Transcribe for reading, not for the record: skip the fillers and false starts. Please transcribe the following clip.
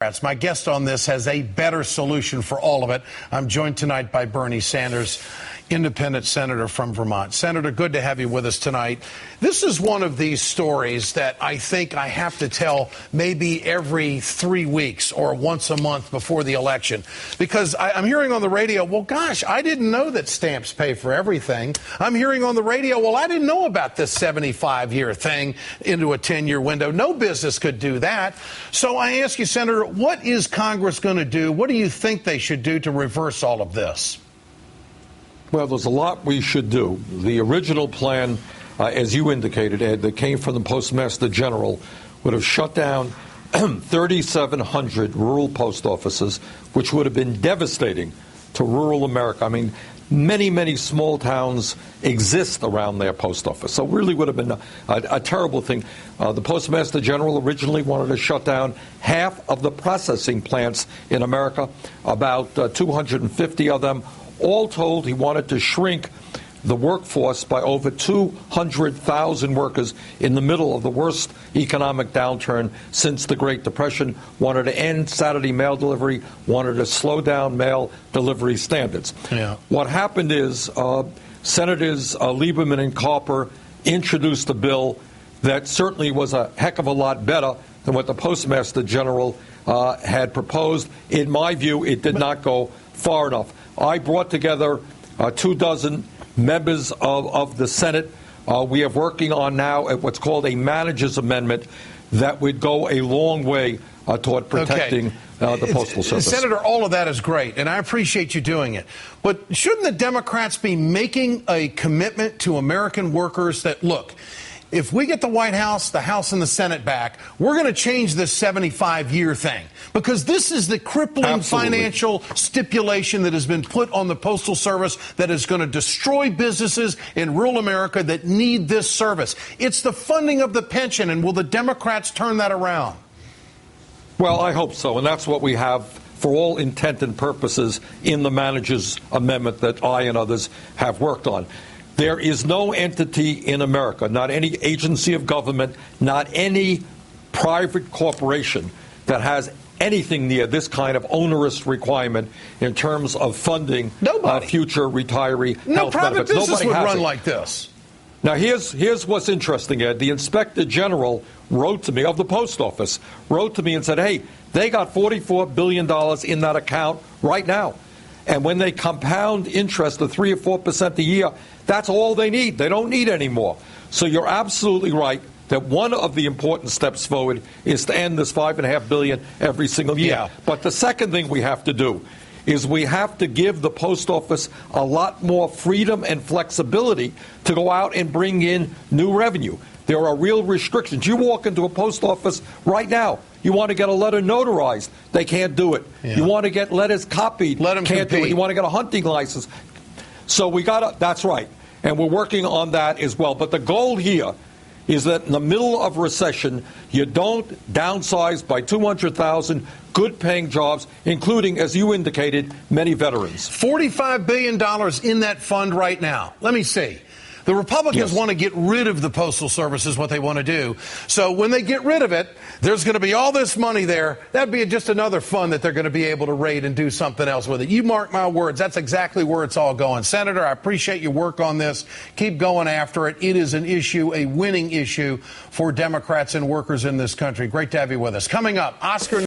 My guest on this has a better solution for all of it. I'm joined tonight by Bernie Sanders, independent senator from Vermont. Senator, good to have you with us tonight. This is one of these stories that I think I have to tell maybe every 3 weeks or once a month before the election, because I'm hearing on the radio, well, gosh, I didn't know that stamps pay for everything. I'm hearing on the radio, well, I didn't know about this 75-year thing into a 10-year window. No business could do that. So I ask you, Senator, what is Congress going to do? What do you think they should do to reverse all of this? Well, there's a lot we should do. The original plan, as you indicated, Ed, that came from the Postmaster General, would have shut down 3,700 rural post offices, which would have been devastating to rural America. I mean, many small towns exist around their post office. So it really would have been a terrible thing. The Postmaster General originally wanted to shut down half of the processing plants in America, about 250 of them. All told, he wanted to shrink the workforce by over 200,000 workers in the middle of the worst economic downturn since the Great Depression, wanted to end Saturday mail delivery, wanted to slow down mail delivery standards. Yeah. What happened is Senators Lieberman and Carper introduced a bill that certainly was a heck of a lot better than what the Postmaster General had proposed. In my view, it did not go far enough. I brought together 24 members of the Senate. We are working on now at what's called a manager's amendment that would go a long way toward protecting the Postal Service. Senator, all of that is great, and I appreciate you doing it. But shouldn't the Democrats be making a commitment to American workers that, look, if we get the White House, the House, and the Senate back, we're going to change this 75-year thing, because this is the crippling financial stipulation that has been put on the Postal Service that is going to destroy businesses in rural America that need this service. It's the funding of the pension, and will the Democrats turn that around? Well, I hope so, and that's what we have for all intent and purposes in the manager's amendment that I and others have worked on. There is no entity in America, not any agency of government, not any private corporation that has anything near this kind of onerous requirement in terms of funding future retiree health benefits. No private business would run like this. Now, here's what's interesting, Ed. The Inspector General wrote to me, of the Post Office, wrote to me and said, hey, they got $44 billion in that account right now. And when they compound interest of 3 or 4% a year, that's all they need. They don't need any more. So you're absolutely right that one of the important steps forward is to end this $5.5 billion every single year. Yeah. But the second thing we have to do is we have to give the post office a lot more freedom and flexibility to go out and bring in new revenue. There are real restrictions. You walk into a post office right now. You want to get a letter notarized, they can't do it. Yeah. You want to get letters copied, can't compete. do it. You want to get a hunting license. So that's right. And we're working on that as well. But the goal here is that in the middle of recession, you don't downsize by 200,000 good-paying jobs, including, as you indicated, many veterans. $45 billion in that fund right now. Let me see. The Republicans want to get rid of the Postal Service is what they want to do. So when they get rid of it, there's going to be all this money there. That'd be just another fund that they're going to be able to raid and do something else with it. You mark my words, that's exactly where it's all going. Senator, I appreciate your work on this. Keep going after it. It is an issue, a winning issue for Democrats and workers in this country. Great to have you with us. Coming up, Oscar